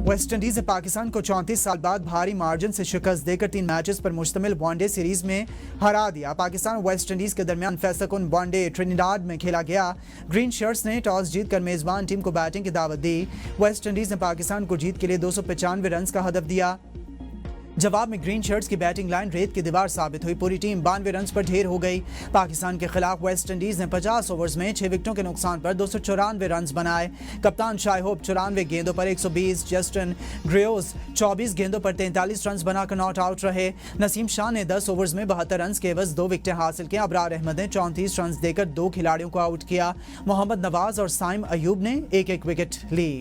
West Indies ने पाकिस्तान को 34 साल बाद भारी मार्जिन से शिकस्त देकर 3 मैचेस पर मुश्तमिल वनडे सीरीज में हरा दिया। पाकिस्तान और वेस्ट इंडीज के दरमियान फैसलाकुन वनडे ट्रिनिडाड में खेला गया। ग्रीन शर्ट्स ने टॉस जीतकर मेजबान टीम को बैटिंग की दावत दी। वेस्ट इंडीज ने पाकिस्तान को जीत के लिए 295 रन का हदफ दिया। जवाब में ग्रीन शर्ट्स की बैटिंग लाइन रेत की दीवार साबित हुई। पूरी टीम 92 रन पर ढेर हो गई। पाकिस्तान के खिलाफ वेस्ट इंडीज ने 50 ओवर्स में 6 विकेटों के नुकसान पर 294 रन बनाए। कप्तान शाय होप 94 गेंदों पर 120, जस्टिन ग्रेओस 24 गेंदों पर 43 रन बनाकर नॉट आउट रहे। नसीम शाह ने 10 ओवर्स में 72 रन के एवज 2 विकेटें हासिल की। अबरार अहमद ने 34 रन देकर 2 खिलाड़ियों को आउट किया। मोहम्मद नवाज और साइम अयूब ने एक विकेट ली।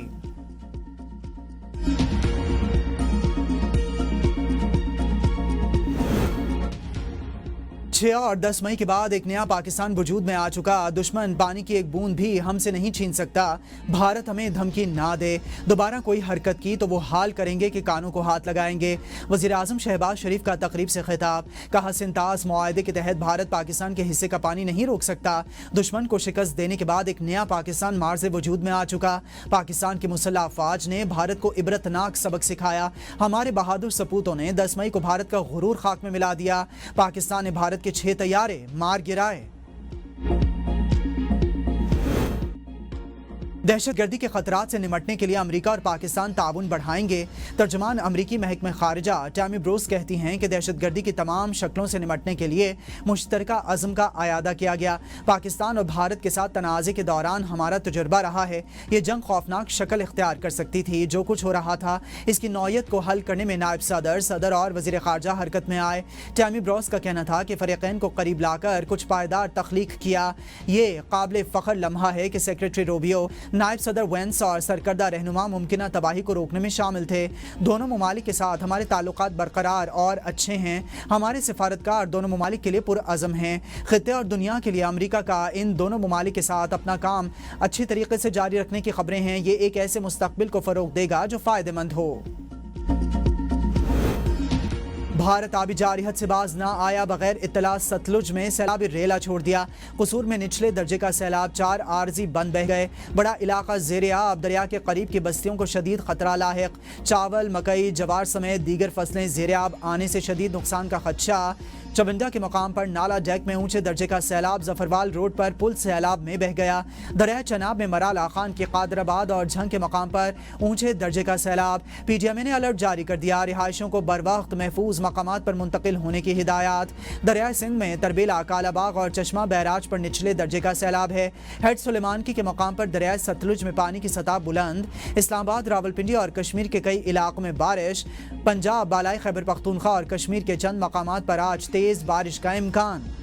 6 और 10 मई के बाद एक नया पाकिस्तान वजूद में आ चुका। दुश्मन पानी की एक बूंद भी हमसे नहीं छीन सकता। भारत हमें धमकी ना दे। दोबारा कोई हरकत की तो वो हाल करेंगे कि कानों को हाथ लगाएंगे। वज़ीर आज़म शहबाज शरीफ का तकरीब से खिताब। कहा सिंतास मुआहदे के तहत भारत पाकिस्तान के हिस्से का पानी नहीं रोक सकता। दुश्मन को शिकस्त देने के बाद एक नया पाकिस्तान मार्ज़ वजूद में आ चुका। पाकिस्तान की मुसल्लह अफ़वाज ने भारत को इबरतनाक सबक सिखाया। हमारे बहादुर सपूतों ने 10 मई को भारत का गुरूर खाक में मिला दिया। पाकिस्तान ने भारत के 6 तैयारे मार गिराए। दहशतगर्दी के खतरात से निमटने के लिए अमेरिका और पाकिस्तान ताउन बढ़ाएंगे। तर्जमान अमेरिकी महकमा खारिजा टैमी ब्रोस कहती हैं कि दहशतगर्दी की तमाम शक्लों से निमटने के लिए मुश्तरका अज़्म का आयादा किया गया। पाकिस्तान और भारत के साथ तनाज़े के दौरान हमारा तजुर्बा रहा है। ये जंग खौफनाक शक्ल इख्तियार कर सकती थी। जो कुछ हो रहा था इसकी नौयत को हल करने में नायब सदर और वज़ीर ख़ारजा हरकत में आए। टैमी ब्रोस का कहना था कि फ़रीक़ैन को करीब लाकर कुछ पायदार तख्लीक किया। ये काबिल फ़ख्र लम्हा है कि सेक्रेटरी रूबियो, नायब सदर वेंस और सरकर्दा रहनुमा मुमकिना तबाही को रोकने में शामिल थे। दोनों ममालिक के साथ हमारे ताल्लुकात बरकरार और अच्छे हैं। हमारे सिफारतकार दोनों ममालिक के लिए पुरअज़म हैं। खित्ते और दुनिया के लिए अमेरिका का इन दोनों ममालिक के साथ अपना काम अच्छी तरीके से जारी रखने की खबरें हैं। ये एक ऐसे मुस्तकबिल को फ़रोग़ देगा जो फ़ायदेमंद हो। भारत आबी जारिहत से बाज ना आया। बगैर इत्तला सतलुज में सैलाबी रेला छोड़ दिया। कसूर में निचले दर्जे का सैलाब 4 आरजी बंद बह गए। बड़ा इलाका ज़ेरे आब। दरिया के करीब की बस्तियों को शदीद खतरा लाहिक। चावल, मकई, जवार समेत दीगर फसलें ज़ेरे आब आने से शदीद नुकसान का खदशा। चबिंडा के मकाम पर नाला डेक में ऊंचे दर्जे का सैलाब। जफरवाल रोड पर पुल सैलाब में बह गया। दरिया चनाब में मराला खान के कादराबाद और झंग के मकाम पर ऊंचे दर्जे का सैलाब। PTM ने अलर्ट जारी कर दिया। रिहायशों को बर वक्त महफूज मकामात पर मुंतकिल होने की हिदायत। दरिया सिंध में तरबेला, कालाबाग और चश्मा बैराज पर निचले दर्जे का सैलाब है। हेड सुलेमानकी के मकाम पर दरिया सतलुज में पानी की सतह बुलंद। इस्लामाबाद, रावलपिंडी और कश्मीर के कई इलाकों में बारिश। पंजाब, बालाई खैबर पख्तूनख्वा और कश्मीर के चंद मकामात पर आज तेज बारिश का इम्कान।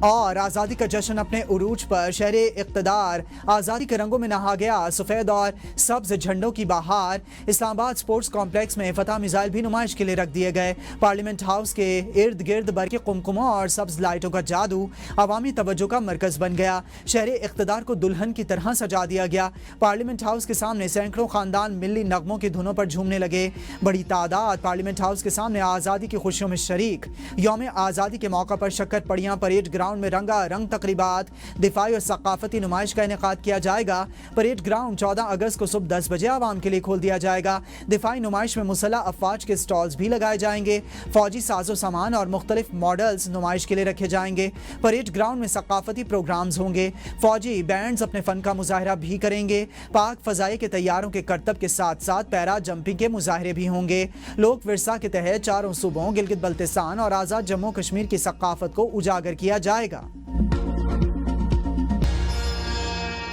और आज़ादी का जश्न अपने उरूज पर। शहरे इक़्तिदार आज़ादी के रंगों में नहा गया। सफ़ेद और सब्ज झंडों की बहार। इस्लामाबाद स्पोर्ट्स कॉम्प्लेक्स में फतह मिसाइल भी नुमाइश के लिए रख दिए गए। पार्लियामेंट हाउस के इर्द गिर्द बरके कुमकुमों और सब्ज लाइटों का जादू अवामी तवज्जो का मरकज बन गया। शहरे इक़्तिदार को दुल्हन की तरह सजा दिया गया। पार्लियामेंट हाउस के सामने सैकड़ों खानदान मिली नगमों की धुनों पर झूमने लगे। बड़ी तादाद पार्लियामेंट हाउस के सामने आज़ादी की खुशियों में शरीक। यौम आज़ादी के मौका पर शक्कर पड़ियाँ परेड ग्राउंड में रंगा रंग तकरीबात, दिफाई और सकाफती नुमाइश का इनेकाद किया जाएगा। परेड ग्राउंड 14 अगस्त को सुबह 10 बजे आवाम के लिए खोल दिया जाएगा। दिफाई नुमाइश में मुसल्लह अफवाज के स्टॉल्स भी लगाए जाएंगे। फौजी साजो सामान और मुख्तलिफ मॉडल्स नुमाइश के लिए रखे जाएंगे। परेड ग्राउंड में सकाफती प्रोग्राम्स होंगे। फौजी बैंड्स अपने फन का मुजाहरा भी करेंगे। पाक फजाई के तैयारों के करतब के साथ साथ पैरा जंपिंग के मुजाहरे भी होंगे। लोक विरसा के तहत चारों सूबों गिलगित बल्तिस्तान और आज़ाद जम्मू कश्मीर की सकाफत को उजागर किया जाएगा।